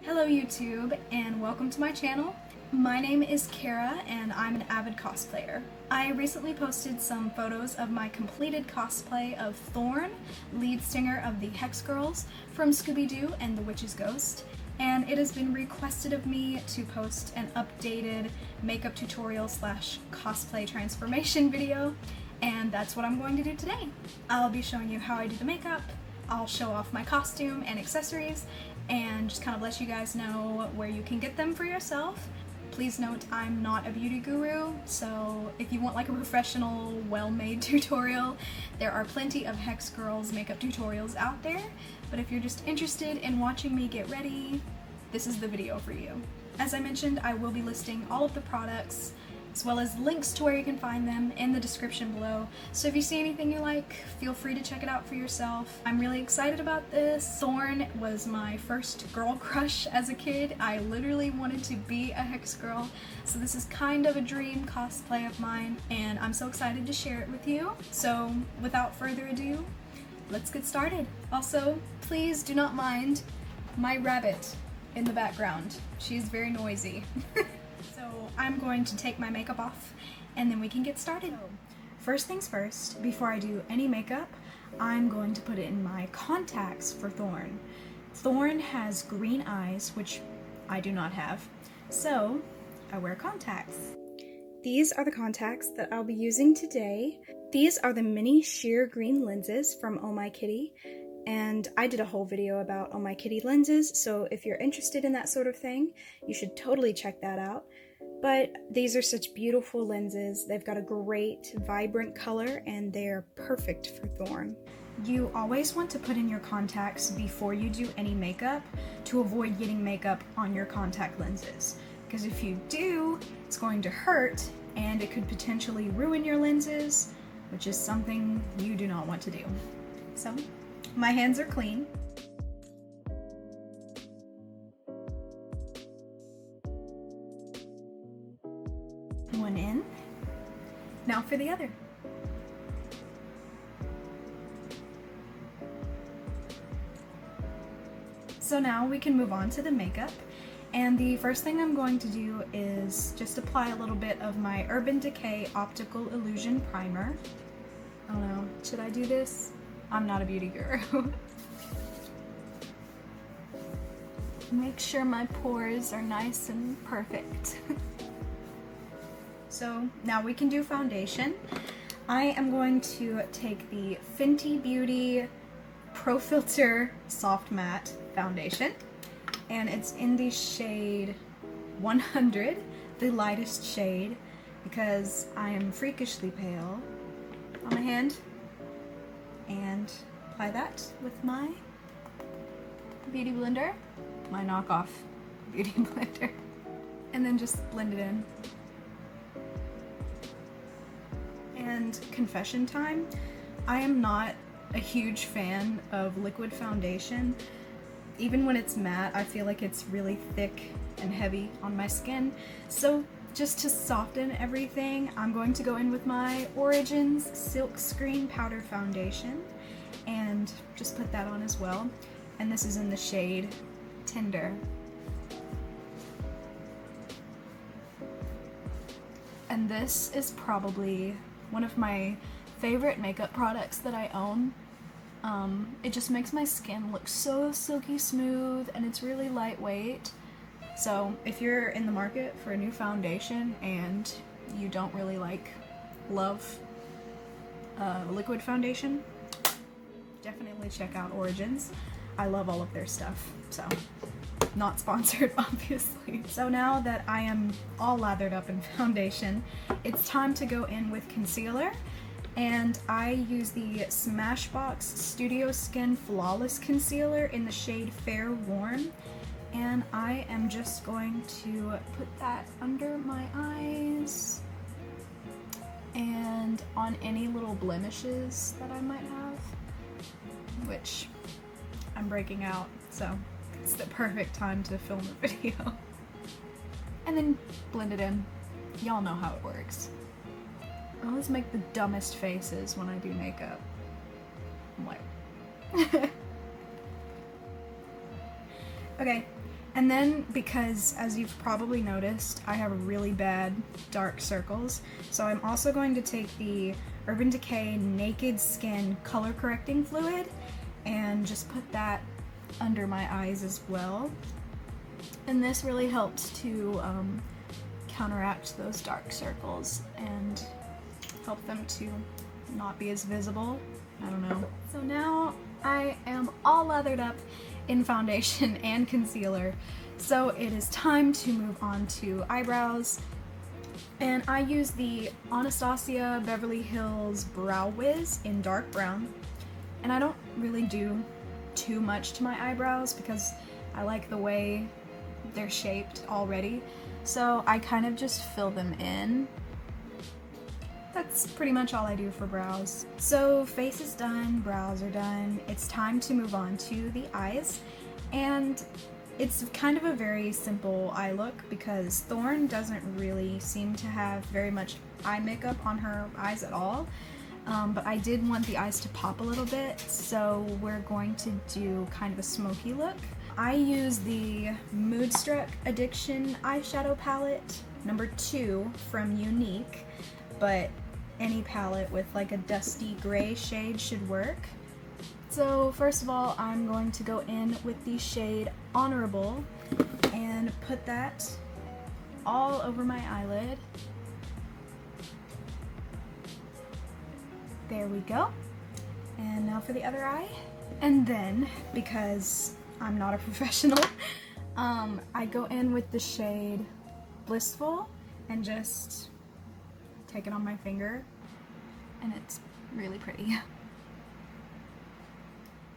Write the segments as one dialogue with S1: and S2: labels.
S1: Hello YouTube, and welcome to my channel. My name is Kara, and I'm an avid cosplayer. I recently posted some photos of my completed cosplay of Thorn, lead singer of the Hex Girls, from Scooby-Doo and the Witch's Ghost, and it has been requested of me to post an updated makeup tutorial slash cosplay transformation video, and that's what I'm going to do today. I'll be showing you how I do the makeup, I'll show off my costume and accessories, and just kind of let you guys know where you can get them for yourself. Please note I'm not a beauty guru, so if you want like a professional, well-made tutorial, there are plenty of Hex Girls makeup tutorials out there, but if you're just interested in watching me get ready, this is the video for you. As I mentioned, I will be listing all of the products, as well as links to where you can find them in the description below. So if you see anything you like, feel free to check it out for yourself. I'm really excited about this. Thorn was my first girl crush as a kid. I literally wanted to be a Hex girl, so this is kind of a dream cosplay of mine, and I'm so excited to share it with you. So without further ado, let's get started. Also, please do not mind my rabbit in the background. She's very noisy. So I'm going to take my makeup off and then we can get started. First things first, before I do any makeup, I'm going to put in my contacts for Thorn. Thorn has green eyes, which I do not have, so I wear contacts. These are the contacts that I'll be using today. These are the mini sheer green lenses from Oh My Kitty, and I did a whole video about Oh My Kitty lenses, so if you're interested in that sort of thing, you should totally check that out. But these are such beautiful lenses. They've got a great, vibrant color, and they're perfect for Thorn. You always want to put in your contacts before you do any makeup to avoid getting makeup on your contact lenses. Because if you do, it's going to hurt, and it could potentially ruin your lenses, which is something you do not want to do. So, my hands are clean. One in. Now for the other. So now we can move on to the makeup. And the first thing I'm going to do is just apply a little bit of my Urban Decay Optical Illusion Primer. I don't know, should I do this? I'm not a beauty guru. Make sure my pores are nice and perfect. So now we can do foundation. I am going to take the Fenty Beauty Pro Filter Soft Matte Foundation, and it's in the shade 100, the lightest shade, because I am freakishly pale, on my hand, and apply that with my beauty blender, my knockoff beauty blender, and then just blend it in. And confession time, I am not a huge fan of liquid foundation. Even when it's matte, I feel like it's really thick and heavy on my skin. So just to soften everything, I'm going to go in with my Origins Silk Screen Powder Foundation and just put that on as well. And this is in the shade Tender. And this is probably one of my favorite makeup products that I own. It just makes my skin look so silky smooth, and it's really lightweight. So if you're in the market for a new foundation and you don't really love liquid foundation, definitely check out Origins. I love all of their stuff, so not sponsored obviously. So now that I am all lathered up in foundation, it's time to go in with concealer, and I use the Smashbox Studio Skin Flawless Concealer in the shade Fair Warm, and I am just going to put that under my eyes and on any little blemishes that I might have, which I'm breaking out, so it's the perfect time to film a video. And then blend it in. Y'all know how it works. I always make the dumbest faces when I do makeup. I'm like... Okay, And then, because as you've probably noticed, I have really bad dark circles, so I'm also going to take the Urban Decay Naked Skin Color Correcting Fluid and just put that under my eyes as well. And this really helps to counteract those dark circles and help them to not be as visible. I don't know. So now I am all lathered up in foundation and concealer, so it is time to move on to eyebrows. And I use the Anastasia Beverly Hills Brow Wiz in dark brown, and I don't really do too much to my eyebrows because I like the way they're shaped already, so I kind of just fill them in. That's pretty much all I do for brows. So face is done, brows are done, it's time to move on to the eyes, and it's kind of a very simple eye look because Thorn doesn't really seem to have very much eye makeup on her eyes at all, but I did want the eyes to pop a little bit, so we're going to do kind of a smoky look. I use the Moodstruck Addiction eyeshadow palette, number 2 from Unique, but any palette with like a dusty gray shade should work. So first of all, I'm going to go in with the shade Honorable and put that all over my eyelid. There we go. And now for the other eye. And then, because I'm not a professional, I go in with the shade Blissful and just take it on my finger, and it's really pretty.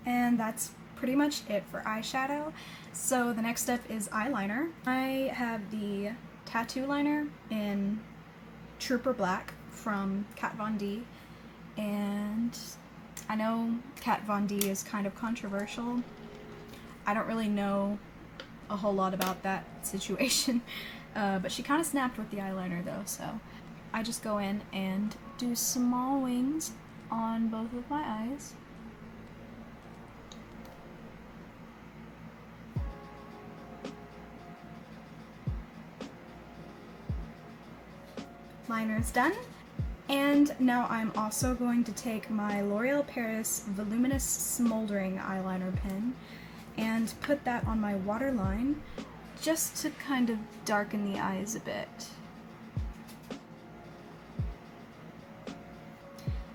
S1: And that's pretty much it for eyeshadow. So the next step is eyeliner. I have the tattoo liner in Trooper Black from Kat Von D, and I know Kat Von D is kind of controversial. I don't really know a whole lot about that situation, but she kind of snapped with the eyeliner though, so I just go in and do small wings on both of my eyes. Liner is done. And now I'm also going to take my L'Oreal Paris Voluminous Smoldering eyeliner pen and put that on my waterline just to kind of darken the eyes a bit.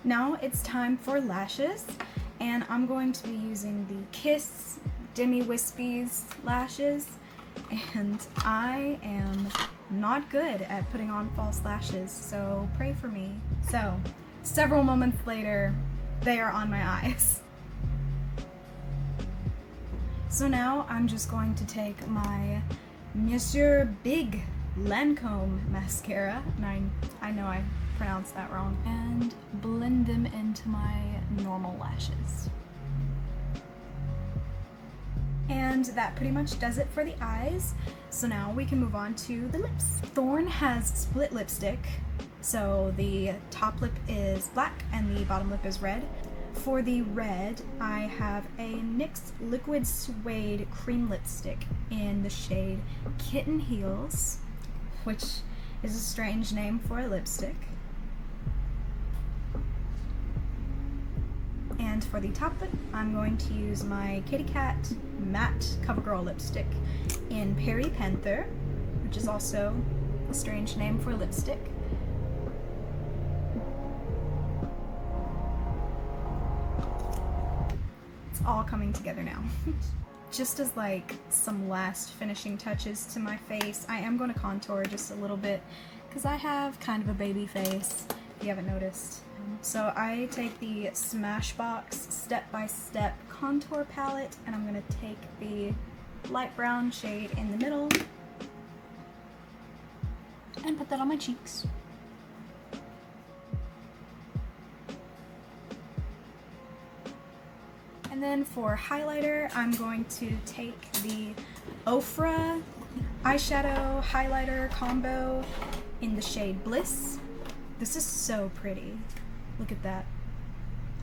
S1: Now it's time for lashes, and I'm going to be using the Kiss Demi Wispies lashes, and I am not good at putting on false lashes, so pray for me. So, several moments later, they are on my eyes. So now I'm just going to take my Monsieur Big Lancome mascara, and I know I pronounced that wrong, and blend them into my normal lashes. And that pretty much does it for the eyes. So now we can move on to the lips. Thorn has split lipstick, so the top lip is black and the bottom lip is red. For the red, I have a NYX Liquid Suede cream lipstick in the shade Kitten Heels, which is a strange name for a lipstick. And for the top lip, I'm going to use my Kitty Cat Matte CoverGirl lipstick in Perry Panther, which is also a strange name for a lipstick. It's all coming together now. Just as like some last finishing touches to my face, I am going to contour just a little bit because I have kind of a baby face, if you haven't noticed. So I take the Smashbox Step by Step contour palette, and I'm going to take the light brown shade in the middle and put that on my cheeks. And then for highlighter, I'm going to take the Ofra eyeshadow highlighter combo in the shade Bliss. This is so pretty. Look at that.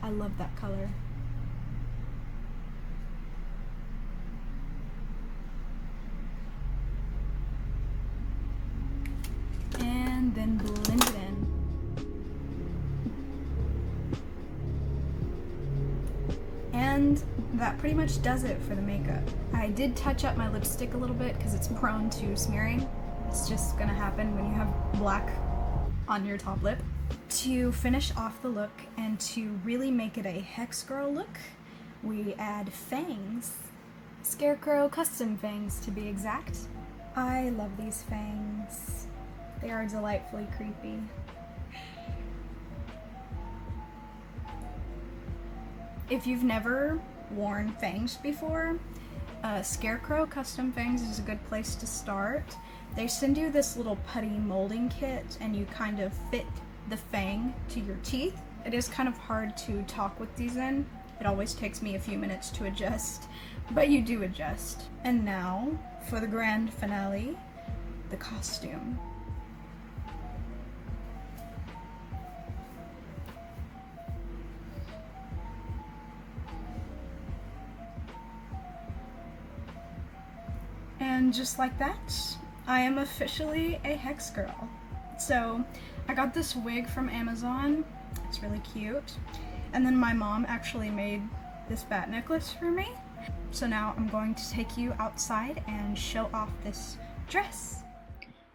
S1: I love that color. that pretty much does it for the makeup. I did touch up my lipstick a little bit because it's prone to smearing. It's just gonna happen when you have black on your top lip. To finish off the look and to really make it a Hex Girl look, we add fangs. Scarecrow custom fangs to be exact. I love these fangs. They are delightfully creepy. If you've never worn fangs before, Scarecrow custom fangs is a good place to start. They send you this little putty molding kit and you kind of fit the fang to your teeth. It is kind of hard to talk with these in. It always takes me a few minutes to adjust, but you do adjust. And now, for the grand finale, the costume. And just like that, I am officially a Hex Girl. So, I got this wig from Amazon. It's really cute. And then my mom actually made this bat necklace for me. So now I'm going to take you outside and show off this dress.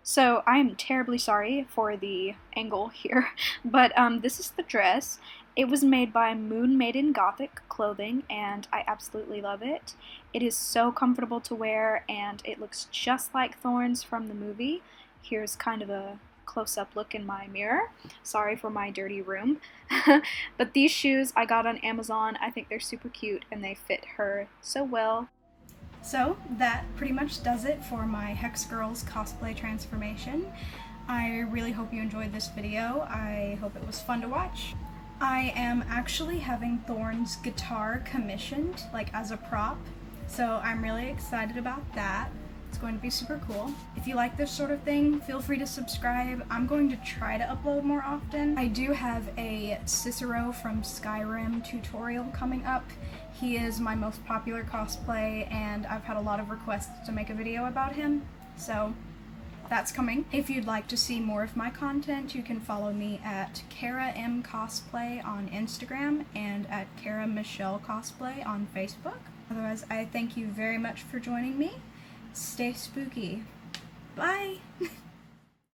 S1: So I'm terribly sorry for the angle here, but this is the dress. It was made by Moon Maiden Gothic Clothing, and I absolutely love it. It is so comfortable to wear, and it looks just like Thorn's from the movie. Here's kind of a close-up look in my mirror. Sorry for my dirty room. But these shoes I got on Amazon. I think they're super cute, and they fit her so well. So that pretty much does it for my Hex Girls cosplay transformation. I really hope you enjoyed this video. I hope it was fun to watch. I am actually having Thorn's guitar commissioned, like as a prop, so I'm really excited about that. It's going to be super cool. If you like this sort of thing, feel free to subscribe. I'm going to try to upload more often. I do have a Cicero from Skyrim tutorial coming up. He is my most popular cosplay, and I've had a lot of requests to make a video about him, so that's coming. If you'd like to see more of my content, you can follow me at Kara M Cosplay on Instagram and at Kara Michelle Cosplay on Facebook. Otherwise, I thank you very much for joining me. Stay spooky. Bye!